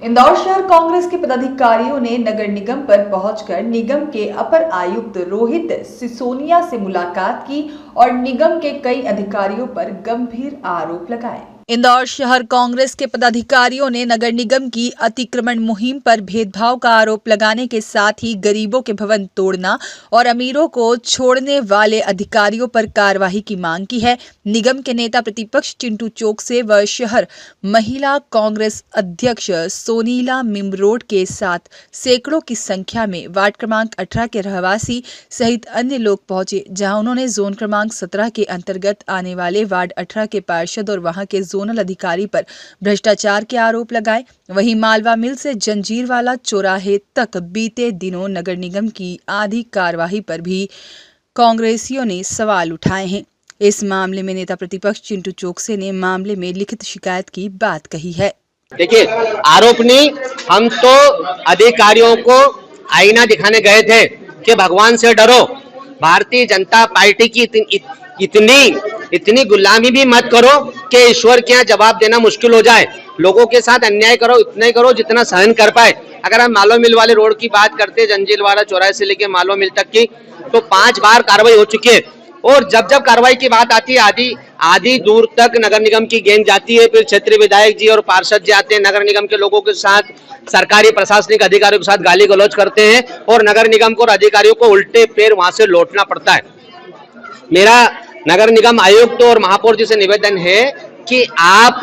इंदौर शहर कांग्रेस के पदाधिकारियों ने नगर निगम पर पहुंचकर निगम के अपर आयुक्त रोहित सिसोनिया से मुलाकात की और निगम के कई अधिकारियों पर गंभीर आरोप लगाए। इंदौर शहर कांग्रेस के पदाधिकारियों ने नगर निगम की अतिक्रमण मुहिम पर भेदभाव का आरोप लगाने के साथ ही गरीबों के भवन तोड़ना और अमीरों को छोड़ने वाले अधिकारियों पर कार्रवाई की मांग की है। निगम के नेता प्रतिपक्ष चिंटू चोकसे व शहर महिला कांग्रेस अध्यक्ष सोनीला मिमरोड के साथ सैकड़ों की संख्या में वार्ड क्रमांक 18 के रहवासी सहित अन्य लोग पहुंचे, जहां उन्होंने जोन क्रमांक 17 के अंतर्गत आने वाले वार्ड 18 के पार्षद और वहां के जोनल अधिकारी पर भ्रष्टाचार के आरोप लगाए। वहीं मालवा मिल से जंजीरवाला चौराहे तक बीते दिनों नगर निगम की आधी कार्यवाही पर भी कांग्रेसियों ने सवाल उठाए हैं। इस मामले में नेता प्रतिपक्ष चिंटू चोकसे ने मामले में लिखित शिकायत की बात कही है। देखिए, आरोप नहीं, हम तो अधिकारियों को आईना दिखाने गए थे कि भगवान से डरो, भारतीय जनता पार्टी की इतनी गुलामी भी मत करो कि ईश्वर के यहाँ जवाब देना मुश्किल हो जाए। लोगों के साथ अन्याय करो, इतना ही करो जितना सहन कर पाए। अगर हम मालवा मिल वाले रोड की बात करते हैं, जंजीरवाला चौराहे से लेके मालवा मिल तक की, तो 5 बार कार्रवाई हो चुकी है। और जब कार्रवाई की बात आती है, आधी दूर तक नगर निगम की गैंग जाती है, फिर क्षेत्रीय विधायक जी और पार्षद जी आते हैं, नगर निगम के लोगों के साथ, सरकारी प्रशासनिक अधिकारियों के साथ गाली गलौज करते हैं और नगर निगम को और अधिकारियों को उल्टे पैर वहां से लौटना पड़ता है। मेरा नगर निगम आयुक्त और महापौर जी से निवेदन है कि आप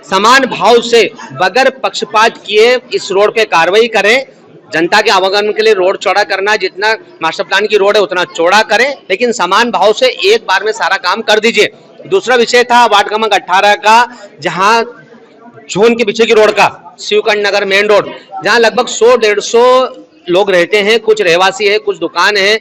समान भाव से बगैर पक्षपात किए इस रोड पे कार्रवाई करें। जनता के आवागमन के लिए रोड चौड़ा करना, जितना मास्टर प्लान की रोड है उतना चौड़ा करें, लेकिन समान भाव से एक बार में सारा काम कर दीजिए। दूसरा विषय था वार्ड क्रमांक 18 का, जहां जोन के पीछे की रोड का शिवकंड नगर मेन रोड, जहां लगभग 100-150 लोग रहते हैं, कुछ रहवासी है, कुछ दुकान है।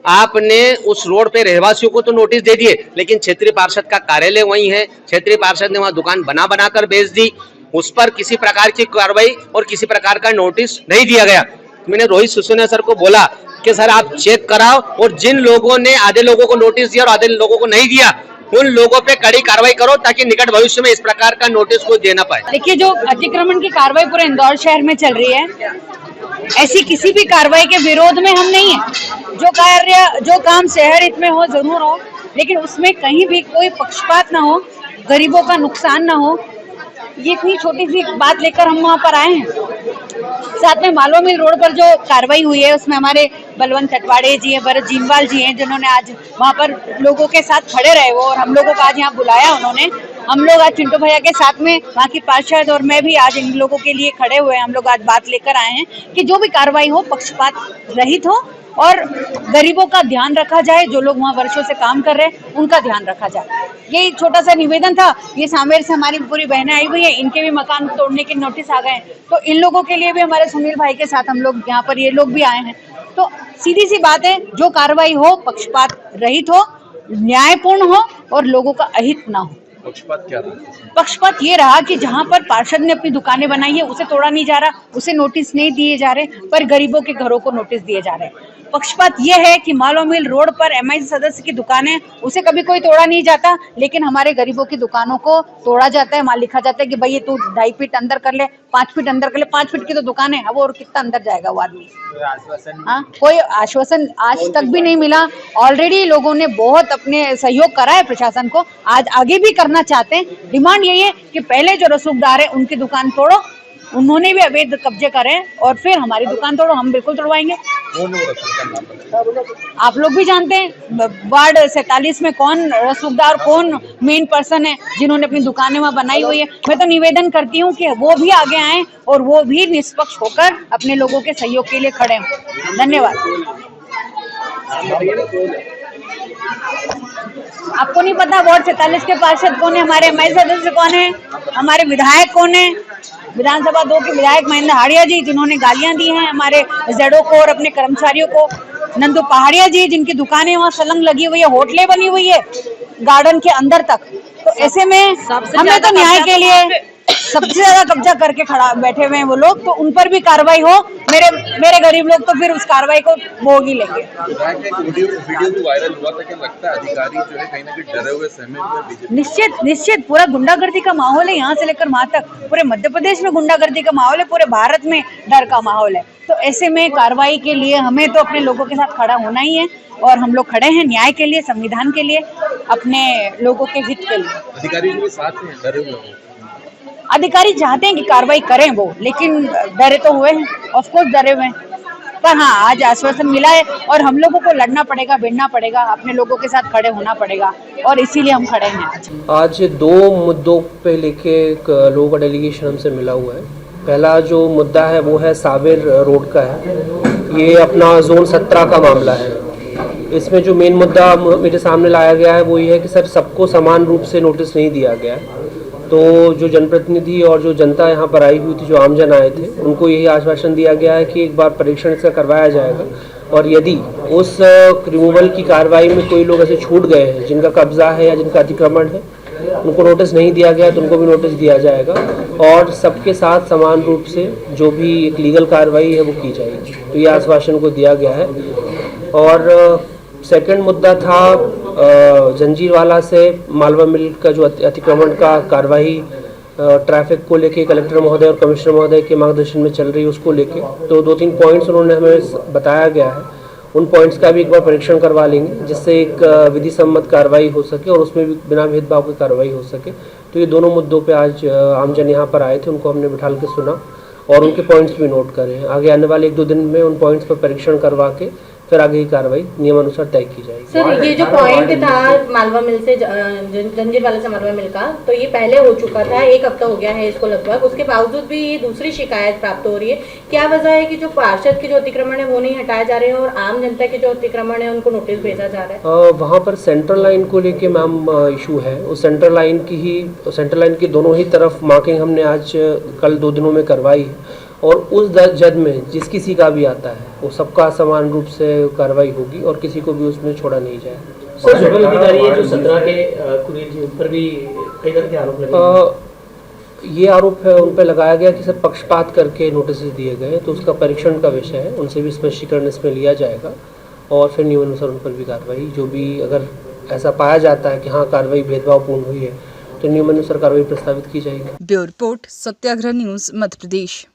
आपने उस रोड पे रहवासियों को तो नोटिस दे दिए, लेकिन क्षेत्रीय पार्षद का कार्यालय वहीं है, क्षेत्रीय पार्षद ने वहां दुकान बना कर बेच दी, उस पर किसी प्रकार की कार्रवाई और किसी प्रकार का नोटिस नहीं दिया गया। मैंने रोहित सिसोनिया सर को बोला कि सर आप चेक कराओ, और जिन लोगों ने आधे लोगों को नोटिस दिया और आधे लोगों को नहीं दिया, उन लोगों पे कड़ी कार्रवाई करो, ताकि निकट भविष्य में इस प्रकार का नोटिस कोई देना पाए। देखिए, जो अतिक्रमण की कार्रवाई पूरे इंदौर शहर में चल रही है, ऐसी किसी भी कार्रवाई के विरोध में हम नहीं है। जो काम शहर हित में हो जरूर हो, लेकिन उसमें कहीं भी कोई पक्षपात ना हो, गरीबों का नुकसान ना हो, ये इतनी छोटी सी बात लेकर हम वहाँ पर आए हैं। साथ में मालवा मिल रोड पर जो कार्रवाई हुई है, उसमें हमारे बलवंत टटवाड़े जी हैं, भरत जीनवाल जी हैं, जिन्होंने आज वहाँ पर लोगों के साथ खड़े रहे वो, और हम लोगों को आज यहाँ बुलाया उन्होंने। हम लोग आज चिंटू भैया के साथ में, वहाँ की पार्षद और मैं भी आज इन लोगों के लिए खड़े हुए हैं। हम लोग आज बात लेकर आए हैं कि जो भी कार्रवाई हो पक्षपात रहित हो और गरीबों का ध्यान रखा जाए। जो लोग वहाँ वर्षों से काम कर रहे हैं उनका ध्यान रखा जाए। यही छोटा सा निवेदन था। ये सांवेर से हमारी पूरी बहनें आई हुई है, इनके भी मकान तोड़ने के नोटिस आ गए हैं, तो इन लोगों के लिए भी हमारे सुनील भाई के साथ हम लोग यहाँ पर ये लोग भी आए हैं। तो सीधी सी बात है, जो कार्रवाई हो पक्षपात रहित हो, न्यायपूर्ण हो और लोगों का अहित ना हो। पक्षपात क्या रहा? पक्षपात ये रहा कि जहां पर पार्षद ने अपनी दुकानें बनाई है उसे तोड़ा नहीं जा रहा, उसे नोटिस नहीं दिए जा रहे, पर गरीबों के घरों को नोटिस दिए जा रहे हैं। पक्षपात ये है कि मालवा मिल रोड पर MIC सदस्य की दुकान है, उसे कभी कोई तोड़ा नहीं जाता, लेकिन हमारे गरीबों की दुकानों को तोड़ा जाता है। वहां लिखा जाता है कि भाई ये तू 2.5 फीट अंदर कर ले, 5 फीट अंदर कर ले। 5 फीट की तो दुकान है, अब और कितना अंदर जाएगा वो आदमी? हाँ, कोई आश्वासन आज तक भी नहीं मिला। ऑलरेडी लोगों ने बहुत अपने सहयोग करा है प्रशासन को, आज आगे भी करना चाहते हैं। डिमांड यही है कि पहले जो रसूखदार है उनकी दुकान तोड़ो, उन्होंने भी अवैध कब्जे करे, और फिर हमारी दुकान तोड़ो, हम बिल्कुल तोड़वाएंगे। आप लोग भी जानते हैं वार्ड 47 में कौन रसूखदार, कौन मेन पर्सन है जिन्होंने अपनी दुकानें वहाँ बनाई हुई है। मैं तो निवेदन करती हूँ कि वो भी आगे आए और वो भी निष्पक्ष होकर अपने लोगों के सहयोग के लिए खड़े हों। धन्यवाद। आपको नहीं पता वार्ड 47 के पार्षद कौन है, हमारे MIC सदस्य कौन है, हमारे विधायक कौन है? विधानसभा 2 के विधायक महेंद्र हाड़िया जी, जिन्होंने गालियां दी हैं हमारे जेडो को और अपने कर्मचारियों को। नंदू पहाड़िया जी, जिनकी दुकानें वहाँ सलंग लगी हुई है, होटलें बनी हुई है गार्डन के अंदर तक। तो ऐसे में हमें तो न्याय के लिए सबसे ज्यादा कब्जा करके खड़ा बैठे हुए हैं वो लोग, तो उन पर भी कार्रवाई हो। मेरे गरीब लोग तो फिर उस कार्रवाई को भोग ही लेंगे। वीडियो भी वायरल हुआ था, क्या लगता है अधिकारी जो है कहीं ना कहीं डरे हुए सहमे हुए बीजेपी? निश्चित पूरा गुंडागर्दी का माहौल है, यहाँ से लेकर वहां तक पूरे मध्य प्रदेश में गुंडागर्दी का माहौल है, पूरे भारत में डर का माहौल है। तो ऐसे में कार्रवाई के लिए हमें तो अपने लोगों के साथ खड़ा होना ही है, और हम लोग खड़े हैं न्याय के लिए, संविधान के लिए, अपने लोगों के हित के लिए। अधिकारी जो साथ में डरे हुए हैं, अधिकारी चाहते हैं कि कार्रवाई करें वो, लेकिन डरे तो हुए हैं, ऑफ कोर्स डरे हुए हैं। पर हाँ, आज आश्वासन मिला है और हम लोगों को लड़ना पड़ेगा, भिड़ना पड़ेगा, अपने लोगों के साथ खड़े होना पड़ेगा, और इसीलिए हम खड़े हैं आज 2 मुद्दों पे लेके एक लोगों का डेलीगेशन हमसे मिला हुआ है। पहला जो मुद्दा है वो है सावेर रोड का है। ये अपना जोन 17 का मामला है। इसमें जो मेन मुद्दा मेरे सामने लाया गया है वो ये है कि सर सबको समान रूप से नोटिस नहीं दिया गया है। तो जो जनप्रतिनिधि और जो जनता यहाँ पर आई हुई थी, जो आमजन आए थे, उनको यही आश्वासन दिया गया है कि एक बार परीक्षण इसका करवाया जाएगा, और यदि उस रिमूवल की कार्रवाई में कोई लोग ऐसे छूट गए हैं जिनका कब्जा है या जिनका अतिक्रमण है, उनको नोटिस नहीं दिया गया तो उनको भी नोटिस दिया जाएगा, और सबके साथ समान रूप से जो भी एक लीगल कार्रवाई है वो की जाएगी। तो ये आश्वासन को दिया गया है। और सेकंड मुद्दा था जंजीरवाला से मालवा मिल का जो अतिक्रमण का कार्रवाई ट्रैफिक को लेके कलेक्टर महोदय और कमिश्नर महोदय के मार्गदर्शन में चल रही है, उसको लेके तो 2-3 पॉइंट्स उन्होंने हमें बताया गया है। उन पॉइंट्स का भी एक बार परीक्षण करवा लेंगे, जिससे एक विधि सम्मत कार्रवाई हो सके और उसमें भी बिना भेदभाव की कार्रवाई हो सके। तो ये दोनों मुद्दों पे आज आमजन यहाँ पर आए थे, उनको हमने बिठा के सुना और उनके पॉइंट्स भी नोट करे हैं। आगे आने वाले 1-2 दिन में उन पॉइंट्स पर परीक्षण करवा के फिर आगे की कार्रवाई नियमानुसार तय की जाएगी। सर, ये जो पॉइंट था मालवा मिल से जंजीरवाला से मालवा मिल का, तो ये पहले हो चुका था, 1 हफ्ता हो गया है इसको लगभग, उसके बावजूद भी ये दूसरी शिकायत प्राप्त हो रही है। क्या वजह है कि जो पार्षद के जो अतिक्रमण है वो नहीं हटाए जा रहे हैं और आम जनता के जो अतिक्रमण है उनको नोटिस भेजा जा रहा है? वहाँ पर सेंट्रल लाइन को लेके मैम इशू है। उस सेंट्रल लाइन की दोनों ही तरफ मार्किंग हमने आज कल 2 दिनों में करवाई है, और उस जद में जिस किसी का भी आता है वो सबका समान रूप से कार्रवाई होगी और किसी को भी उसमें छोड़ा नहीं जाएगा। सर, नोडल अधिकारी है जो 17 के कुरेद जी, उन पर भी कई तरह के आरोप लगे। ये आरोप है उन पर लगाया गया कि सर पक्षपात करके नोटिस दिए गए, तो उसका परीक्षण का विषय है, उनसे भी स्पष्टीकरण इसमें लिया जाएगा और फिर नियमानुसार उन पर भी कार्रवाई, जो भी अगर ऐसा पाया जाता है कि हाँ कार्रवाई भेदभावपूर्ण हुई है तो नियमानुसार कार्रवाई प्रस्तावित की जाएगी। ब्यूरो रिपोर्ट, सत्याग्रह न्यूज, मध्य प्रदेश।